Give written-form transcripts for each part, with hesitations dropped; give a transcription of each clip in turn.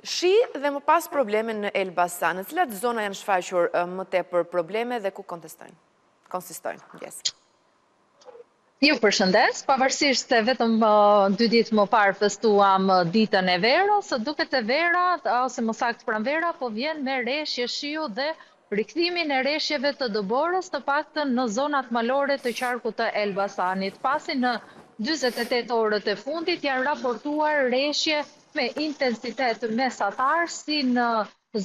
Shi dhe më pas probleme në Elbasan, në cilat zona janë shfaqur më tepër probleme dhe ku konsistojnë? Yes. Ju përshëndes, pavarësisht se vetëm 2 ditë më parë festuam ditën e verës, duket e vera, ose më saktë pranvera, po vjen me reshje shiu dhe rikthimin e reshjeve të dëborës, të paktën në zonat malore të qarkut të Elbasanit. Pasi në 48 orët e fundit janë raportuar reshje me intensitet mesatar si në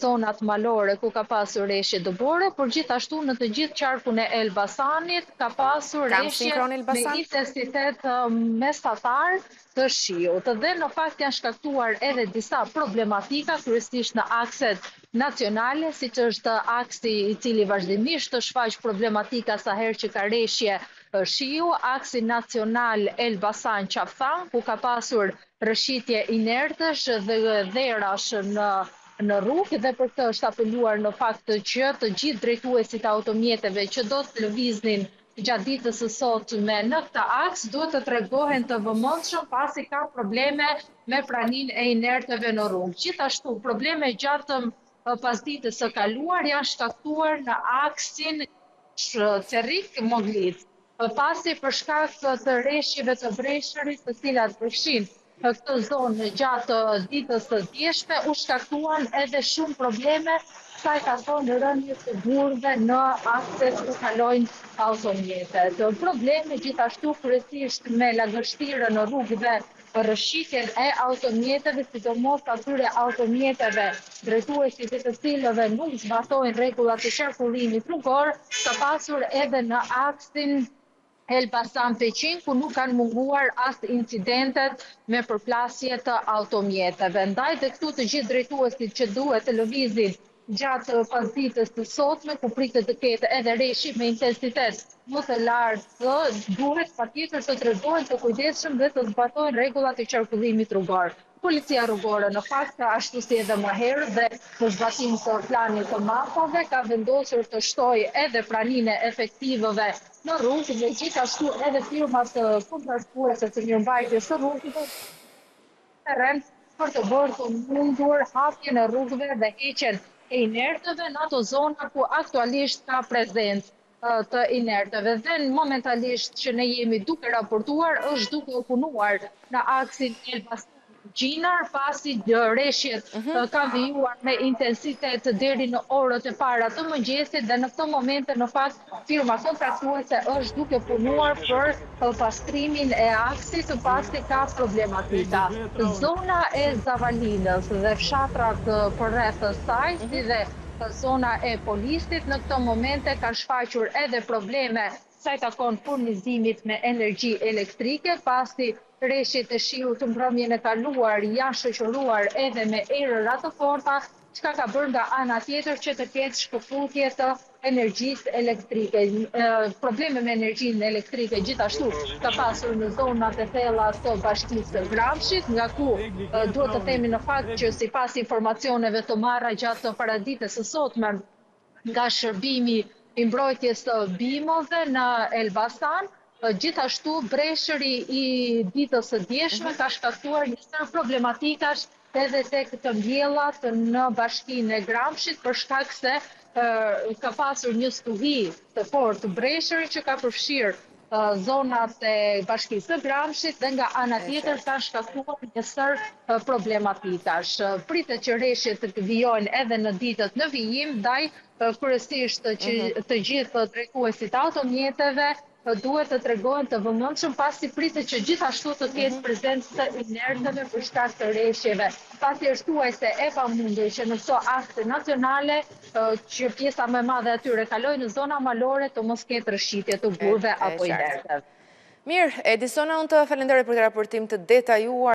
zonat malore ku ka pasur reshje dëbore, por gjithashtu në të gjithë qarkun e Elbasanit ka pasur reshje me intensitet mesatar të shiut. Dhe në fakt janë shkaktuar edhe disa problematika, kryesisht në akset nacionale, siç është aksi i cili vazhdimisht të shfaq problematika sa herë që ka reshje shiu, aksi nacional Elbasan Qaftan, ku ka pasur rëshitje inertësh dhe dherash në rrugë, dhe për këtë është apeluar në fakt që të gjithë drejtuesit automjeteve që do të lëviznin gjatë ditës së sotme në këtë aks duhet të tregohen të vëmendshëm pasi ka probleme me praninë e inertëve në rrugë. Gjithashtu, probleme gjatë pasdites së kaluar janë shkaktuar në aksin Cerrik-Moglic, pasi për shkak të reshjeve të breshërit të cilat përfshin këtë zonë gjatë ditës së djeshme, u shkaktuan edhe shumë probleme sa i ka thonë rënje të burrëve në akset ku kalojnë automjetet. Probleme gjithashtu kryesisht me lagështirën në rrugëve, rëshitjen e automjeteve, sidomos atyre automjeteve drejtuesit të cilëve nuk zbatojnë rregullat e qarkullimit rrugor, ka pasur edhe në aksin Elbasan Peqin, ku nuk kanë munguar as incidentet me përplasje të automjeteve. Ndaj dhe këtu të gjithë drejtuesit që duhet të lëvizin gjatë pasdites të sotme, ku pritet të ketë edhe reshje me intensitet më të lartë, duhet patjetër të tregohen të kujdesshëm dhe të zbatojnë rregullat e qarkullimit rrugor. Policia rrugore në fakt, ashtu si edhe më herët dhe në zbatim të planit të mapave, ka vendosur të shtojë edhe praninë e efektivëve në rrugë dhe gjithashtu edhe firmat kontrastuese të mirëmbajtjes së rrugëve terren për të bërë të mundur hapjen e rrugëve dhe heqjen e inertëve në ato zona ku aktualisht ka prezencë të inertëve. Dhe momentalisht që ne jemi duke raportuar, është duke u punuar në aksin Elbasan Gjinar, pasi reshjet kanë vijuar me intensitet deri në orët e para të mëngjesit dhe në këtë moment në fakt firma kontraktuese është duke punuar për pastrimin e aksit pasi ka problematika. Zona e Zavalinës dhe fshatrat përreth saj, si dhe zona e Polisit në këtë momente kanë shfaqur edhe probleme sa i takon furnizimit me energji elektrike, pasi reshjet e shiut të mbrëmjen e kaluar janë shoqëruar edhe me erëra të forta, çka ka bërë nga ana tjetër që të ketë shkëputje të energjisë elektrike. Probleme me energjinë elektrike gjithashtu ka pasur në zonat e thella të bashkisë së Gramshit, nga ku duhet të themi në fakt që sipas informacioneve të marra gjatë paradites së sotme nga shërbimi i mbrojtjes së bimove në Elbasan, gjithashtu breshëri i ditës së djeshme ka shkaktuar një sër problematikash edhe tek të mbjellat në bashkinë e Gramshit, për shkak se ka pasur një stuhi të fortë breshëri që ka përfshirë zonat e bashkisë së Gramshit dhe nga ana tjetër ka shkaktuar një sër problematikash. Pritet që reshjet të vijojnë edhe në ditët në vijim, ndaj kryesisht që të gjithë drejtuesit automjeteve duhet të tregohen të vëmendshëm, pasi pritet që gjithashtu të ketë prezencë të inertëve për shkak të reshjeve. Pasi është thuajse e pamundur që në këto akte nacionale që pjesa më e madhe atyre kalojnë në zona malore të mos ketë rëshitje të burrëve apo inertëve. Mirë, Edisona, unë të falenderoj për të raportim të detajuar.